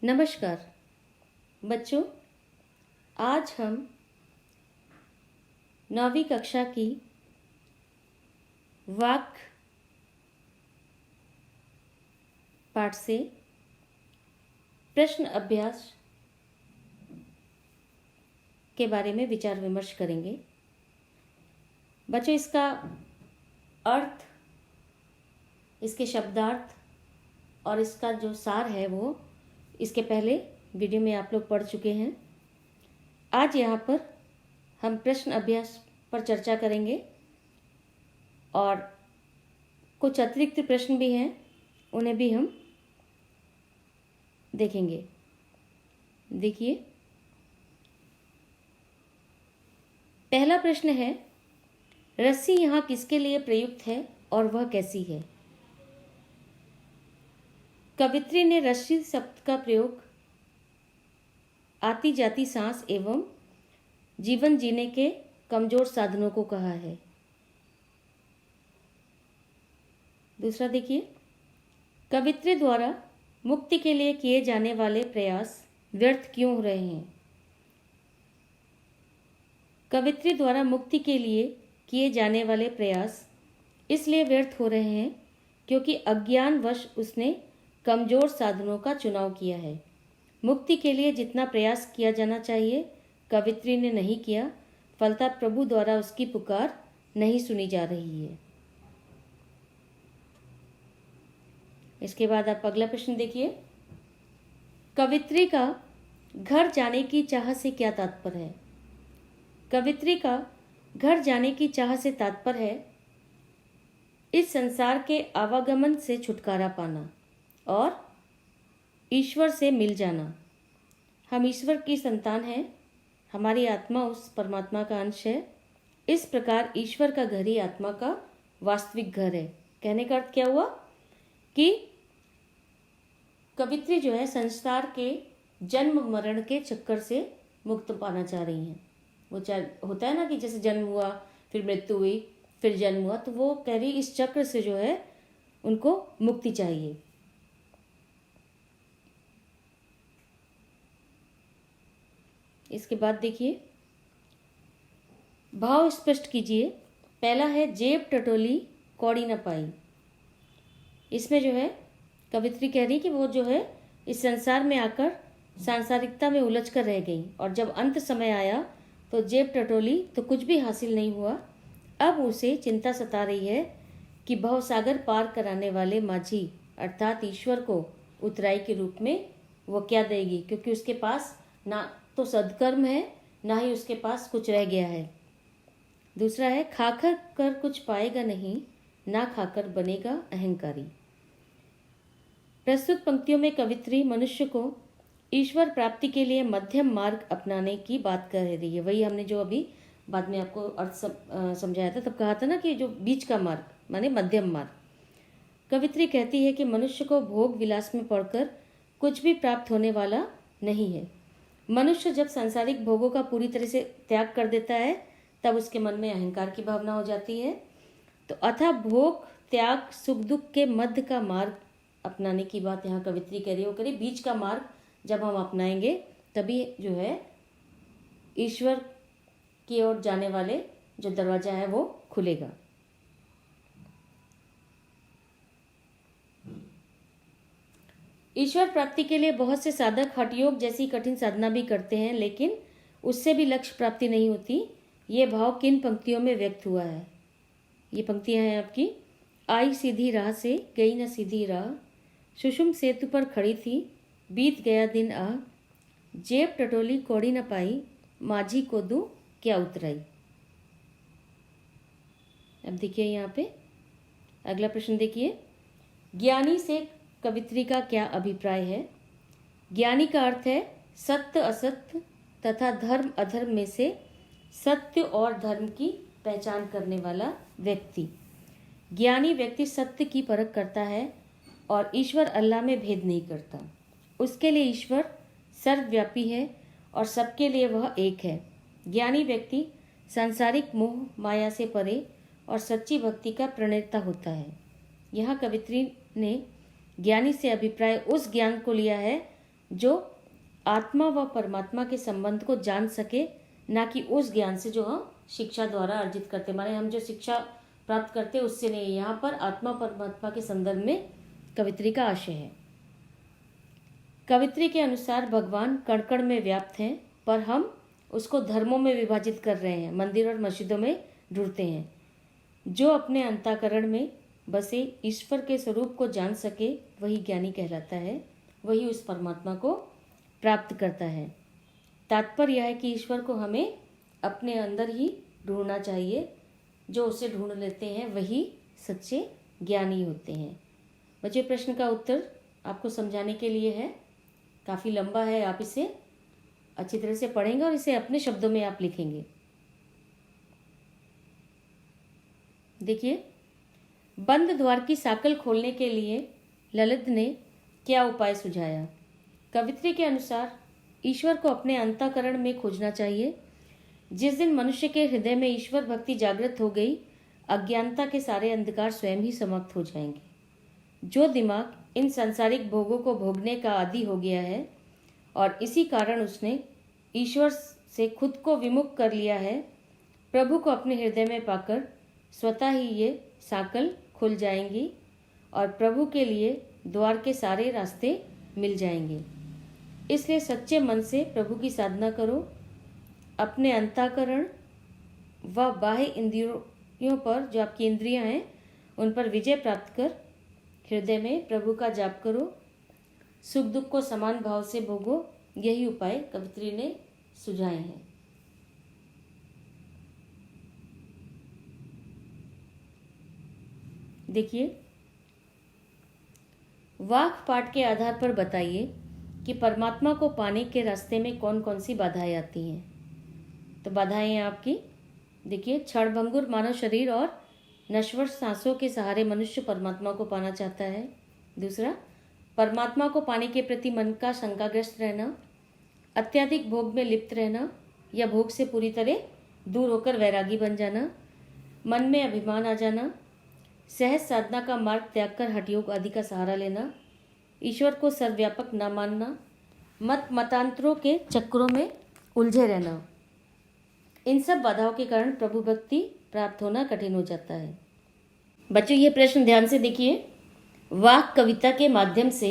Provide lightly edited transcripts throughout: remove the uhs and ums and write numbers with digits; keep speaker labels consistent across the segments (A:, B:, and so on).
A: नमस्कार बच्चों, आज हम 9वीं कक्षा की वाक पाठ से प्रश्न अभ्यास के बारे में विचार विमर्श करेंगे। बच्चों, इसका अर्थ, इसके शब्दार्थ और इसका जो सार है वो इसके पहले वीडियो में आप लोग पढ़ चुके हैं। आज यहाँ पर हम प्रश्न अभ्यास पर चर्चा करेंगे और कुछ अतिरिक्त प्रश्न भी हैं, उन्हें भी हम देखेंगे। देखिए, पहला प्रश्न है, रस्सी यहाँ किसके लिए प्रयुक्त है और वह कैसी है? कवित्री ने रस्सी शब्द का प्रयोग आती जाती सांस एवं जीवन जीने के कमजोर साधनों को कहा है। दूसरा देखिए, कवित्री द्वारा मुक्ति के लिए किए जाने वाले प्रयास व्यर्थ क्यों हो रहे हैं? कवित्री द्वारा मुक्ति के लिए किए जाने वाले प्रयास इसलिए व्यर्थ हो रहे हैं क्योंकि अज्ञानवश उसने कमजोर साधनों का चुनाव किया है। मुक्ति के लिए जितना प्रयास किया जाना चाहिए कवित्री ने नहीं किया, फलतः प्रभु द्वारा उसकी पुकार नहीं सुनी जा रही है। इसके बाद आप अगला प्रश्न देखिए, कवित्री का घर जाने की चाह से क्या तात्पर्य है? कवित्री का घर जाने की चाह से तात्पर्य है इस संसार के आवागमन से छुटकारा पाना और ईश्वर से मिल जाना। हम ईश्वर की संतान हैं, हमारी आत्मा उस परमात्मा का अंश है। इस प्रकार ईश्वर का घर ही आत्मा का वास्तविक घर है। कहने का अर्थ क्या हुआ कि कवित्री जो है संसार के जन्म मरण के चक्कर से मुक्त पाना चाह रही हैं। वो होता है ना कि जैसे जन्म हुआ, फिर मृत्यु हुई, फिर जन्म हुआ, तो वो कह रही इस चक्र से जो है उनको मुक्ति चाहिए। इसके बाद देखिए, भाव स्पष्ट कीजिए। पहला है, जेब टटोली कौड़ी न पाई। इसमें जो है कवित्री कह रही कि वो जो है इस संसार में आकर सांसारिकता में उलझ कर रह गई और जब अंत समय आया तो जेब टटोली तो कुछ भी हासिल नहीं हुआ। अब उसे चिंता सता रही है कि भवसागर पार कराने वाले माझी अर्थात ईश्वर को उतराई के रूप में वो क्या देगी, क्योंकि उसके पास ना तो सद्कर्म है, ना ही उसके पास कुछ रह गया है। दूसरा है, खाकर कर कुछ पाएगा नहीं, ना खाकर बनेगा अहंकारी। प्रस्तुत पंक्तियों में कवित्री मनुष्य को ईश्वर प्राप्ति के लिए मध्यम मार्ग अपनाने की बात कह रही है। वही हमने जो अभी बाद में आपको अर्थ समझाया था, तब कहा था ना कि जो बीच का मार्ग माने मध्यम मार्ग। कवित्री कहती है कि मनुष्य को भोग विलास में पड़कर कुछ भी प्राप्त होने वाला नहीं है। मनुष्य जब सांसारिक भोगों का पूरी तरह से त्याग कर देता है तब उसके मन में अहंकार की भावना हो जाती है। तो अतः भोग त्याग सुख दुख के मध्य का मार्ग अपनाने की बात यहाँ कवित्री कह रही है। वो कह रही बीच का मार्ग जब हम अपनाएंगे तभी जो है ईश्वर की ओर जाने वाले जो दरवाजा है वो खुलेगा। ईश्वर प्राप्ति के लिए बहुत से साधक हठ योग जैसी कठिन साधना भी करते हैं, लेकिन उससे भी लक्ष्य प्राप्ति नहीं होती। ये भाव किन पंक्तियों में व्यक्त हुआ है? ये पंक्तियां हैं आपकी, आई सीधी राह से गई न सीधी राह, सुषुम सेतु पर खड़ी थी बीत गया दिन आ, जेब टटोली कौड़ी न पाई, माझी को दूं क्या उतराई। अब देखिए यहाँ पे अगला प्रश्न देखिए, ज्ञानी से कवित्री का क्या अभिप्राय है? ज्ञानी का अर्थ है सत्य असत्य तथा धर्म अधर्म में से सत्य और धर्म की पहचान करने वाला व्यक्ति। ज्ञानी व्यक्ति सत्य की परख करता है और ईश्वर अल्लाह में भेद नहीं करता। उसके लिए ईश्वर सर्वव्यापी है और सबके लिए वह एक है। ज्ञानी व्यक्ति सांसारिक मोह माया से परे और सच्ची भक्ति का प्रणेता होता है। यहाँ कवित्री ने ज्ञानी से अभिप्राय उस ज्ञान को लिया है जो आत्मा व परमात्मा के संबंध को जान सके, ना कि उस ज्ञान से जो हम शिक्षा द्वारा अर्जित करते, माने हम जो शिक्षा प्राप्त करते उससे नहीं। यहाँ पर आत्मा परमात्मा के संदर्भ में कवित्री का आशय है। कवित्री के अनुसार भगवान कण कण में व्याप्त हैं, पर हम उसको धर्मों में विभाजित कर रहे हैं, मंदिर और मस्जिदों में ढूंढते हैं। जो अपने अंतःकरण में बसे ईश्वर के स्वरूप को जान सके वही ज्ञानी कहलाता है, वही उस परमात्मा को प्राप्त करता है। तात्पर्य यह है कि ईश्वर को हमें अपने अंदर ही ढूंढना चाहिए। जो उसे ढूंढ लेते हैं वही सच्चे ज्ञानी होते हैं। बच्चे, प्रश्न का उत्तर आपको समझाने के लिए है, काफ़ी लंबा है, आप इसे अच्छी तरह से पढ़ेंगे और इसे अपने शब्दों में आप लिखेंगे। देखिए, बंद द्वार की साकल खोलने के लिए ललित ने क्या उपाय सुझाया। कवित्री के अनुसार ईश्वर को अपने अंतःकरण में खोजना चाहिए। जिस दिन मनुष्य के हृदय में ईश्वर भक्ति जागृत हो गई, अज्ञानता के सारे अंधकार स्वयं ही समाप्त हो जाएंगे। जो दिमाग इन सांसारिक भोगों को भोगने का आदी हो गया है और इसी कारण उसने ईश्वर से खुद को विमुख कर लिया है, प्रभु को अपने हृदय में पाकर स्वतः ही ये साकल खुल जाएंगी और प्रभु के लिए द्वार के सारे रास्ते मिल जाएंगे। इसलिए सच्चे मन से प्रभु की साधना करो। अपने अंतःकरण व बाह्य इंद्रियों पर, जो आपकी इंद्रियां हैं, उन पर विजय प्राप्त कर हृदय में प्रभु का जाप करो। सुख दुख को समान भाव से भोगो। यही उपाय कवित्री ने सुझाए हैं। देखिए, वाक् पाठ के आधार पर बताइए कि परमात्मा को पाने के रास्ते में कौन कौन सी बाधाएं आती हैं। तो बाधाएं हैं आपकी, देखिए, क्षणभंगुर मानव शरीर और नश्वर सांसों के सहारे मनुष्य परमात्मा को पाना चाहता है। दूसरा, परमात्मा को पाने के प्रति मन का शंकाग्रस्त रहना, अत्यधिक भोग में लिप्त रहना या भोग से पूरी तरह दूर होकर वैरागी बन जाना, मन में अभिमान आ जाना, सहज साधना का मार्ग त्याग कर हठयोग आदि का सहारा लेना, ईश्वर को सर्वव्यापक न मानना, मतांतरों के चक्रों में उलझे रहना। इन सब बाधाओं के कारण प्रभु भक्ति प्राप्त होना कठिन हो जाता है। बच्चों, ये प्रश्न ध्यान से देखिए। वाक कविता के माध्यम से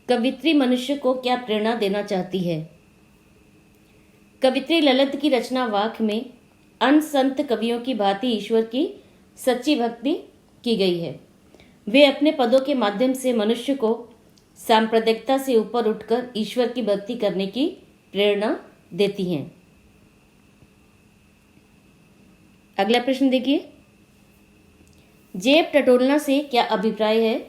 A: कवित्री मनुष्य को क्या प्रेरणा देना चाहती है। कवित्री ललित की रचना वाक में अन्य संत कवियों की भांति ईश्वर की सच्ची भक्ति की गई है। वे अपने पदों के माध्यम से मनुष्य को सांप्रदायिकता से ऊपर उठकर ईश्वर की भक्ति करने की प्रेरणा देती हैं। अगला प्रश्न देखिए, जेब टटोलना से क्या अभिप्राय है।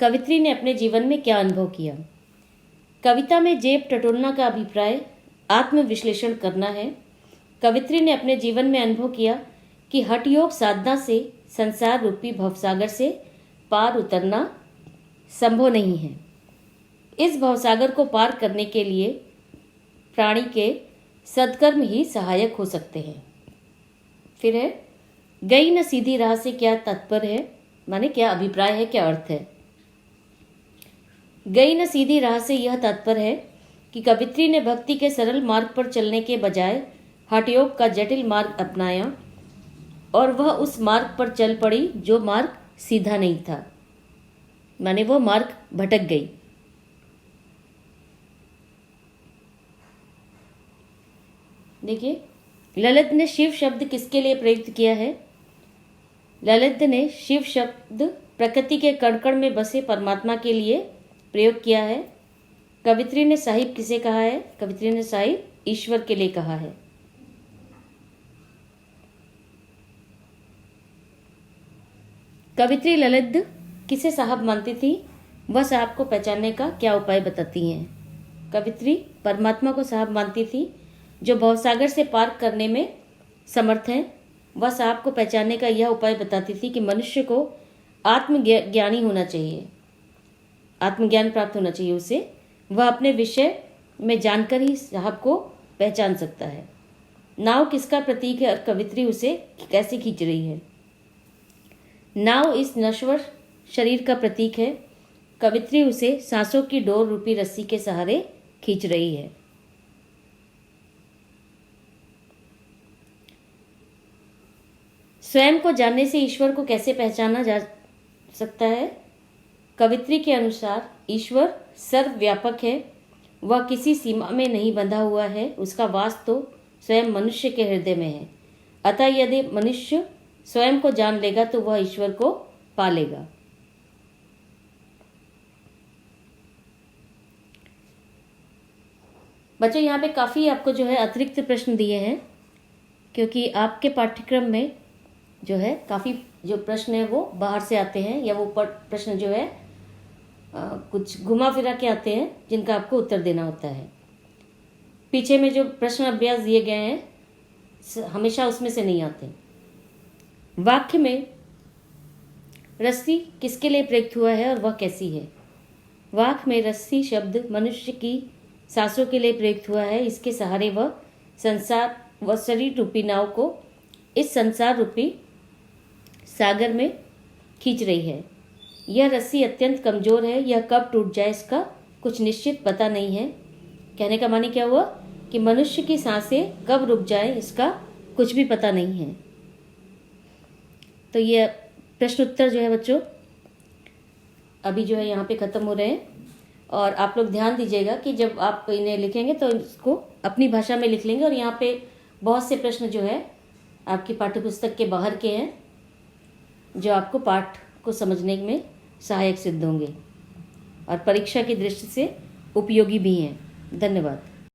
A: कवित्री ने अपने जीवन में क्या अनुभव किया। कविता में जेब टटोलना का अभिप्राय आत्मविश्लेषण करना है। कवित्री ने अपने जीवन में अनुभव किया कि हठ योग साधना से संसार रूपी भवसागर से पार उतरना संभव नहीं है। इस भवसागर को पार करने के लिए प्राणी के सत्कर्म ही सहायक हो सकते हैं। फिर है, गई न सीधी राह से क्या तात्पर्य है, माने क्या अभिप्राय है, क्या अर्थ है। गई न सीधी राह से यह तात्पर्य है कि कवित्री ने भक्ति के सरल मार्ग पर चलने के बजाय हठयोग का जटिल मार्ग अपनाया और वह उस मार्ग पर चल पड़ी जो मार्ग सीधा नहीं था, माने वो मार्ग भटक गई। देखिए, ललित ने शिव शब्द किसके लिए प्रयुक्त किया है। ललित ने शिव शब्द प्रकृति के कण कण में बसे परमात्मा के लिए प्रयोग किया है। कवित्री ने साहिब किसे कहा है। कवित्री ने साहिब ईश्वर के लिए कहा है। कवित्री ललित किसे साहब मानती थी, वह साहब को पहचानने का क्या उपाय बताती हैं। कवित्री परमात्मा को साहब मानती थी जो भवसागर से पार करने में समर्थ हैं। वह साहब को पहचानने का यह उपाय बताती थी कि मनुष्य को आत्मज्ञानी होना चाहिए, आत्मज्ञान प्राप्त होना चाहिए उसे। वह अपने विषय में जानकर ही साहब को पहचान सकता है। नाव किसका प्रतीक है और कवित्री उसे कैसे खींच रही है। नाव इस नश्वर शरीर का प्रतीक है। कवित्री उसे सांसों की डोर रूपी रस्सी के सहारे खींच रही है। स्वयं को जानने से ईश्वर को कैसे पहचाना जा सकता है? कवित्री के अनुसार ईश्वर सर्वव्यापक है, वह किसी सीमा में नहीं बंधा हुआ है, उसका वास तो स्वयं मनुष्य के हृदय में है। अतः यदि मनुष्य स्वयं को जान लेगा तो वह ईश्वर को पा लेगा। बच्चों, यहाँ पे काफ़ी आपको जो है अतिरिक्त प्रश्न दिए हैं, क्योंकि आपके पाठ्यक्रम में जो है काफ़ी जो प्रश्न है वो बाहर से आते हैं, या वो प्रश्न जो है कुछ घुमा फिरा के आते हैं, जिनका आपको उत्तर देना होता है। पीछे में जो प्रश्न अभ्यास दिए गए हैं हमेशा उसमें से नहीं आते। वाक्य में रस्सी किसके लिए प्रयुक्त हुआ है और वह कैसी है? वाक्य में रस्सी शब्द मनुष्य की सांसों के लिए प्रयुक्त हुआ है। इसके सहारे वह संसार व शरीर रूपी नाव को इस संसार रूपी सागर में खींच रही है। यह रस्सी अत्यंत कमजोर है, यह कब टूट जाए इसका कुछ निश्चित पता नहीं है। कहने का माने क्या हुआ कि मनुष्य की सांसें कब रुक जाए इसका कुछ भी पता नहीं है। तो ये प्रश्न उत्तर जो है बच्चों अभी जो है यहाँ पे ख़त्म हो रहे हैं, और आप लोग ध्यान दीजिएगा कि जब आप इन्हें लिखेंगे तो इसको अपनी भाषा में लिख लेंगे। और यहाँ पे बहुत से प्रश्न जो है आपकी पाठ्यपुस्तक के बाहर के हैं, जो आपको पाठ को समझने में सहायक सिद्ध होंगे और परीक्षा की दृष्टि से उपयोगी भी हैं। धन्यवाद।